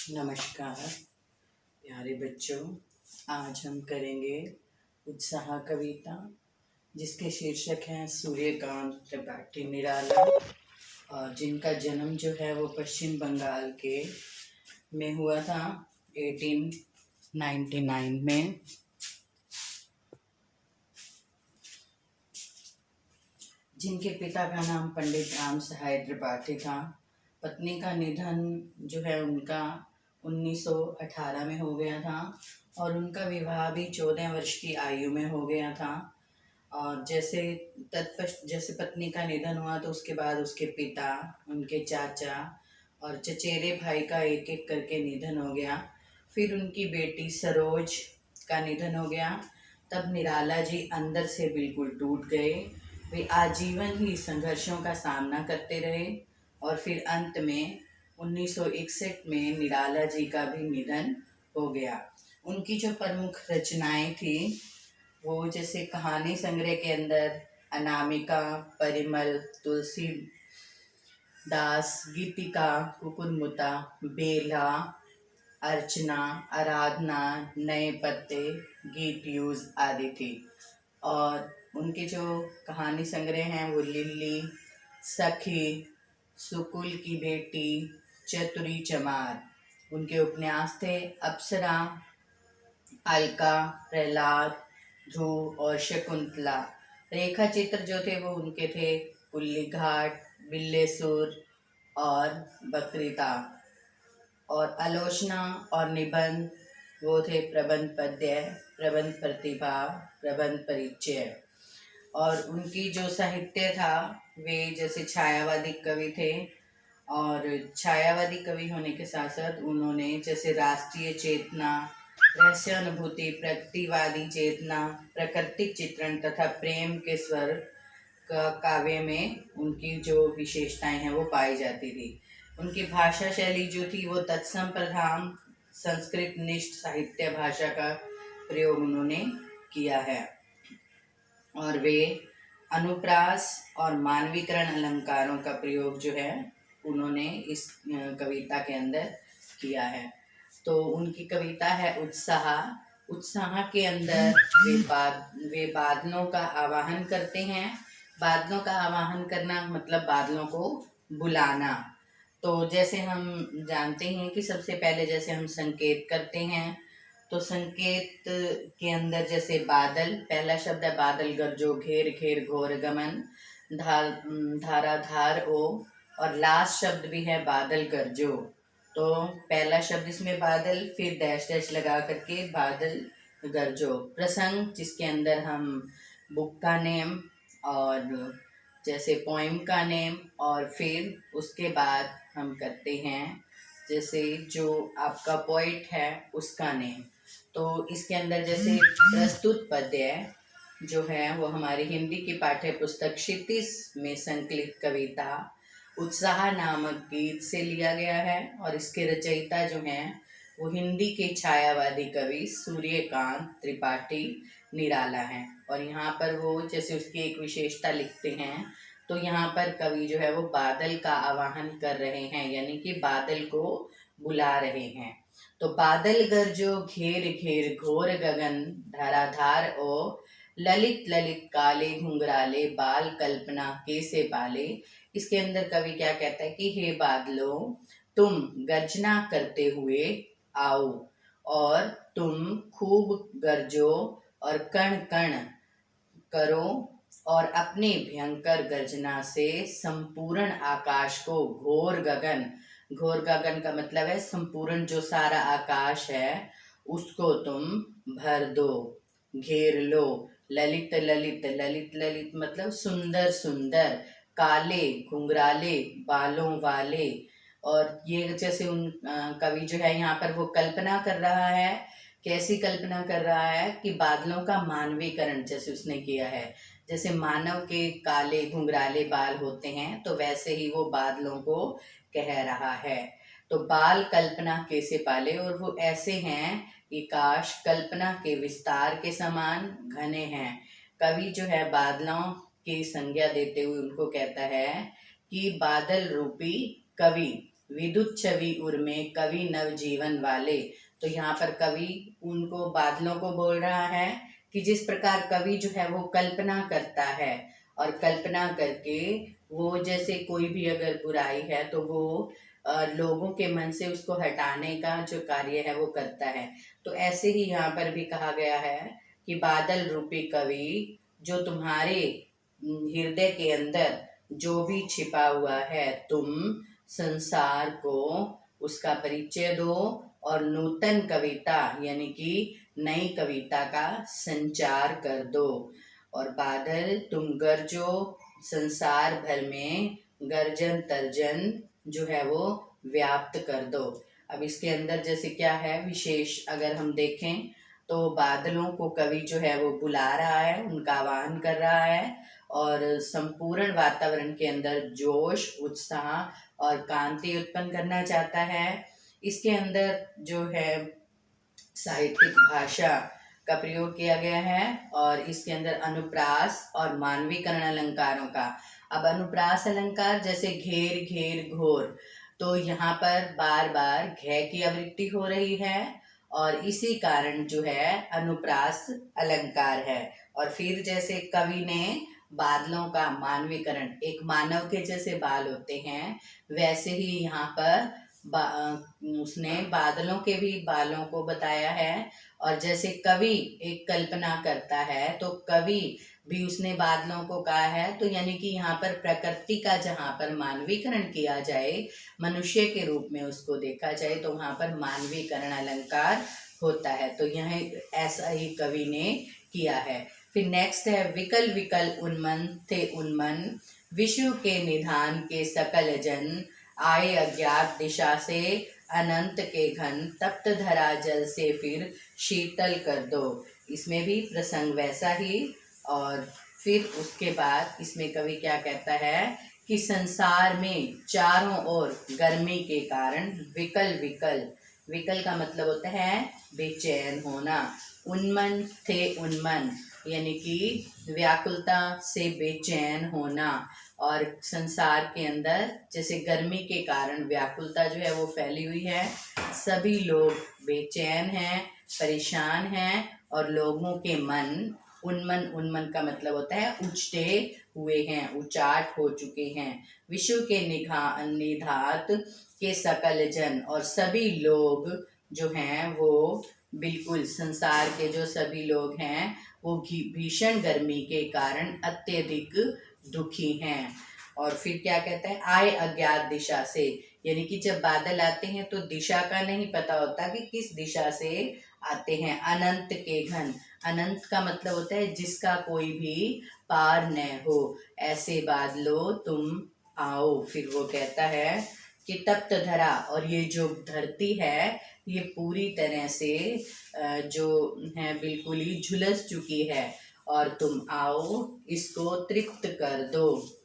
नमस्कार प्यारे बच्चों। आज हम करेंगे उत्साह कविता जिसके शीर्षक हैं सूर्यकांत त्रिपाठी निराला, और जिनका जन्म जो है वो पश्चिम बंगाल के में हुआ था 1899 में। जिनके पिता का नाम पंडित राम सहाय त्रिपाठी था। पत्नी का निधन जो है उनका 1918 में हो गया था और उनका विवाह भी 14 वर्ष की आयु में हो गया था। और जैसे पत्नी का निधन हुआ तो उसके बाद उसके पिता, उनके चाचा और चचेरे भाई का एक एक करके निधन हो गया। फिर उनकी बेटी सरोज का निधन हो गया। तब निराला जी अंदर से बिल्कुल टूट गए। वे आजीवन ही संघर्षों का सामना करते रहे और फिर अंत में 1961 में निराला जी का भी निधन हो गया। उनकी जो प्रमुख रचनाएं थी वो जैसे कहानी संग्रह के अंदर अनामिका, परिमल, तुलसी दास, गीतिका, कुकुरमुता, बेला, अर्चना, आराधना, नए पत्ते, गीत यूज आदि थी। और उनके जो कहानी संग्रह हैं वो लिल्ली, सखी, सुकुल की बेटी, चतुरी चमार। उनके उपन्यास थे अप्सरा, अलका, प्रहलाद, ध्रुव और शकुंतला। रेखा चित्र जो थे वो उनके थे कुल्ली घाट, बिल्लेसुर और बकरीता। और आलोचना और निबंध वो थे प्रबंध पद्य, प्रबंध प्रतिभा, प्रबंध परिचय। और उनकी जो साहित्य था वे जैसे छायावादी कवि थे। और छायावादी कवि होने के साथ साथ उन्होंने जैसे राष्ट्रीय चेतना, रहस्यानुभूति, प्रगतिवादी चेतना, प्राकृतिक चित्रण तथा प्रेम के स्वर का काव्य में उनकी जो विशेषताएं हैं वो पाई जाती थी। उनकी भाषा शैली जो थी वो तत्सम प्रधान संस्कृत निष्ठ साहित्य भाषा का प्रयोग उन्होंने किया है। और वे अनुप्रास और मानवीकरण अलंकारों का प्रयोग जो है उन्होंने इस कविता के अंदर किया है। तो उनकी कविता है उत्साह। उत्साह के अंदर वे बादलों का आवाहन करते हैं। बादलों का आवाहन करना मतलब बादलों को बुलाना। तो जैसे हम जानते हैं कि सबसे पहले जैसे हम संकेत करते हैं तो संकेत के अंदर जैसे बादल, पहला शब्द है बादल गरजो, घेर घेर घोर गमन, धारा धार ओ, और लास्ट शब्द भी है बादल गरजो। तो पहला शब्द इसमें बादल, फिर डैश डैश लगा करके बादल गरजो। प्रसंग जिसके अंदर हम बुक का नेम और जैसे पोइम का नेम और फिर उसके बाद हम करते हैं जैसे जो आपका पोइट है उसका नेम। तो इसके अंदर जैसे प्रस्तुत पद्य जो है वो हमारी हिंदी की पाठ्य पुस्तक क्षितिज में संकलित कविता उत्साह नामक गीत से लिया गया है। और इसके रचयिता जो हैं वो हिंदी के छायावादी कवि सूर्यकांत त्रिपाठी निराला हैं। और यहाँ पर वो जैसे उसकी एक विशेषता लिखते हैं तो यहाँ पर कवि जो है वो बादल का आवाहन कर रहे हैं, यानी कि बादल को बुला रहे हैं। तो बादल गरजो घेर घेर घोर गगन, धराधार ओ, ललित ललित काले घुंघराले, बाल कल्पना कैसे पाले। इसके अंदर कवि क्या कहता है कि हे बादलों, तुम गर्जना करते हुए आओ और तुम खूब गरजो और कण कण करो और अपने भयंकर गर्जना से संपूर्ण आकाश को घोर गगन का मतलब है संपूर्ण जो सारा आकाश है उसको तुम भर दो, घेर लो। ललित ललित, ललित ललित मतलब सुंदर सुंदर, काले घुंघराले बालों वाले। और ये जैसे उन कवि जो है यहाँ पर वो कल्पना कर रहा है। कैसी कल्पना कर रहा है कि बादलों का मानवीकरण जैसे उसने किया है। जैसे मानव के काले घुंघराले बाल होते हैं तो वैसे ही वो बादलों को कह रहा है। तो बाल कल्पना कैसे पाले, और वो ऐसे हैं कि काश कल्पना के विस्तार के समान घने हैं। कवि जो है बादलों की संज्ञा देते हुए उनको कहता है कि बादल रूपी कवि विद्युत छवि उर्मे कवि नव जीवन वाले। तो यहाँ पर कवि उनको बादलों को बोल रहा है कि जिस प्रकार कवि जो है वो कल्पना करता है और कल्पना करके वो जैसे कोई भी अगर बुराई है तो वो लोगों के मन से उसको हटाने का जो कार्य है वो करता है। तो ऐसे ही यहाँ पर भी कहा गया है कि बादल रूपी कवि जो तुम्हारे हृदय के अंदर जो भी छिपा हुआ है तुम संसार को उसका परिचय दो और नूतन कविता यानी कि नई कविता का संचार कर दो। और बादल तुम गरजो संसार भर में गर्जन तर्जन जो है वो व्याप्त कर दो। अब इसके अंदर जैसे क्या है विशेष अगर हम देखें तो बादलों को कवि जो है वो बुला रहा है, उनका आह्वान कर रहा है और संपूर्ण वातावरण के अंदर जोश उत्साह और कांति उत्पन्न करना चाहता है। इसके अंदर जो है साहित्यिक भाषा का प्रयोग किया गया है और इसके अंदर अनुप्रास और मानवीकरण अलंकारों का। अब अनुप्रास अलंकार जैसे घेर घेर घोर, तो यहाँ पर बार बार घ की आवृत्ति हो रही है और इसी कारण जो है अनुप्रास अलंकार है। और फिर जैसे कवि ने बादलों का मानवीकरण, एक मानव के जैसे बाल होते हैं वैसे ही यहाँ पर उसने बादलों के भी बालों को बताया है। और जैसे कवि एक कल्पना करता है तो कवि भी उसने बादलों को कहा है। तो यानी कि यहाँ पर प्रकृति का जहाँ पर मानवीकरण किया जाए, मनुष्य के रूप में उसको देखा जाए तो वहाँ पर मानवीकरण अलंकार होता है। तो यह ऐसा ही कवि ने किया है। फिर नेक्स्ट है विकल विकल उन्मन थे उन्मन, विश्व के निधान के सकल जन, आए अज्ञात दिशा से अनंत के घन, तप्त धरा जल से फिर शीतल कर दो। इसमें भी प्रसंग वैसा ही। और फिर उसके बाद इसमें कवि क्या कहता है कि संसार में चारों ओर गर्मी के कारण विकल विकल, विकल का मतलब होता है बेचैन होना, उन्मन थे उन्मन यानी कि व्याकुलता से बेचैन होना। और संसार के अंदर जैसे गर्मी के कारण व्याकुलता जो है वो फैली हुई है, सभी लोग बेचैन हैं, परेशान हैं और लोगों के मन उन्मन, उन्मन का मतलब होता है उचटे हुए हैं, उचाट हो चुके हैं। विश्व के निधात के सकल जन, और सभी लोग जो हैं वो बिल्कुल संसार के जो सभी लोग हैं वो भीषण गर्मी के कारण अत्यधिक दुखी हैं। और फिर क्या कहता है आए अज्ञात दिशा से, यानी कि जब बादल आते हैं तो दिशा का नहीं पता होता कि किस दिशा से आते हैं। अनंत के घन, अनंत का मतलब होता है जिसका कोई भी पार न हो, ऐसे बादलों तुम आओ। फिर वो कहता है कि तप्त धरा, और ये जो धरती है ये पूरी तरह से जो है बिल्कुल ही झुलस चुकी है और तुम आओ इसको तृप्त कर दो,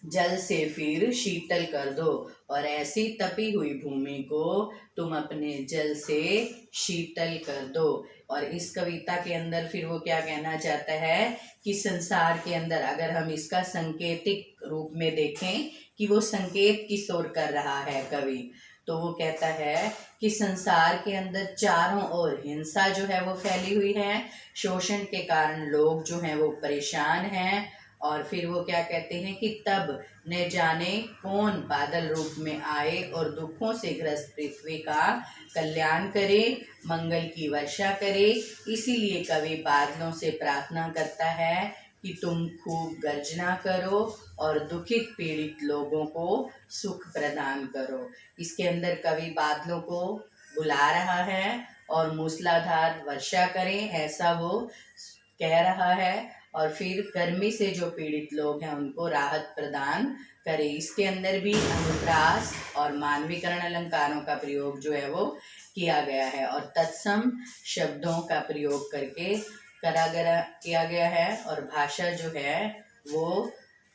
जल से फिर शीतल कर दो। और ऐसी तपी हुई भूमि को तुम अपने जल से शीतल कर दो। और इस कविता के अंदर फिर वो क्या कहना चाहता है कि संसार के अंदर अगर हम इसका सांकेतिक रूप में देखें कि वो संकेत किस ओर कर रहा है कवि, तो वो कहता है कि संसार के अंदर चारों ओर हिंसा जो है वो फैली हुई है, शोषण के कारण लोग जो हैं वो परेशान हैं। और फिर वो क्या कहते हैं कि तब न जाने कौन बादल रूप में आए और दुखों से ग्रस्त पृथ्वी का कल्याण करे, मंगल की वर्षा करे। इसीलिए कवि बादलों से प्रार्थना करता है कि तुम खूब गर्जना करो और दुखित पीड़ित लोगों को सुख प्रदान करो। इसके अंदर कवि बादलों को बुला रहा है और मूसलाधार वर्षा करें ऐसा वो कह रहा है। और फिर गर्मी से जो पीड़ित लोग हैं उनको राहत प्रदान करे। इसके अंदर भी अनुप्रास और मानवीकरण अलंकारों का प्रयोग जो है वो किया गया है और तत्सम शब्दों का प्रयोग करके किया गया है। और भाषा जो है वो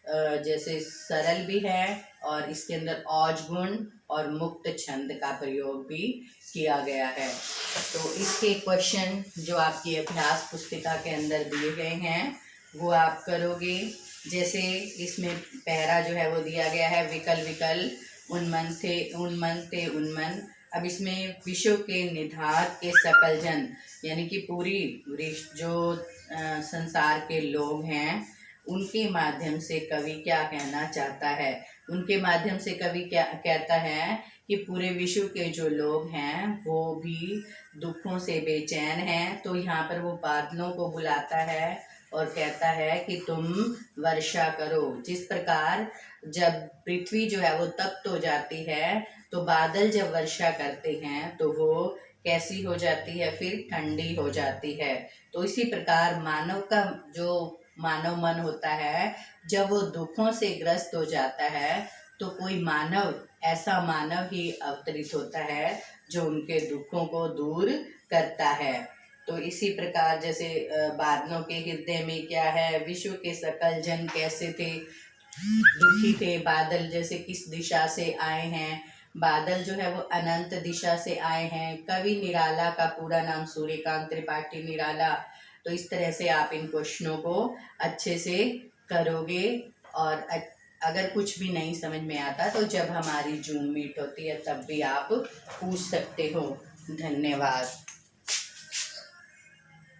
जैसे सरल भी है और इसके अंदर औज गुण और मुक्त छंद का प्रयोग भी किया गया है। तो इसके क्वेश्चन जो आपकी अभ्यास पुस्तिका के अंदर दिए गए हैं वो आप करोगे। जैसे इसमें पहरा जो है वो दिया गया है विकल विकल उन्मन। अब इसमें विश्व के निधात के सकल जन, यानी कि पूरी जो संसार के लोग हैं, उनके माध्यम से कवि क्या कहना चाहता है। उनके माध्यम से कवि क्या कहता है कि पूरे विश्व के जो लोग हैं वो भी दुखों से बेचैन हैं। तो यहाँ पर वो बादलों को बुलाता है और कहता है कि तुम वर्षा करो। जिस प्रकार जब पृथ्वी जो है वो तप्त हो जाती है, तो बादल जब वर्षा करते हैं तो वो कैसी हो जाती है, फिर ठंडी हो जाती है। तो इसी प्रकार मानव का जो मानव मन होता है, जब वो दुखों से ग्रस्त हो जाता है तो कोई मानव, ऐसा मानव ही अवतरित होता है जो उनके दुखों को दूर करता है। तो इसी प्रकार जैसे बादलों के हृदय में क्या है, विश्व के सकल जन कैसे थे, दुखी थे। बादल जैसे किस दिशा से आए हैं, बादल जो है वो अनंत दिशा से आए हैं। कवि निराला का पूरा नाम सूर्यकांत त्रिपाठी निराला। तो इस तरह से आप इन क्वेश्चनों को अच्छे से करोगे, और अगर कुछ भी नहीं समझ में आता तो जब हमारी जूम मीट होती है तब भी आप पूछ सकते हो। धन्यवाद।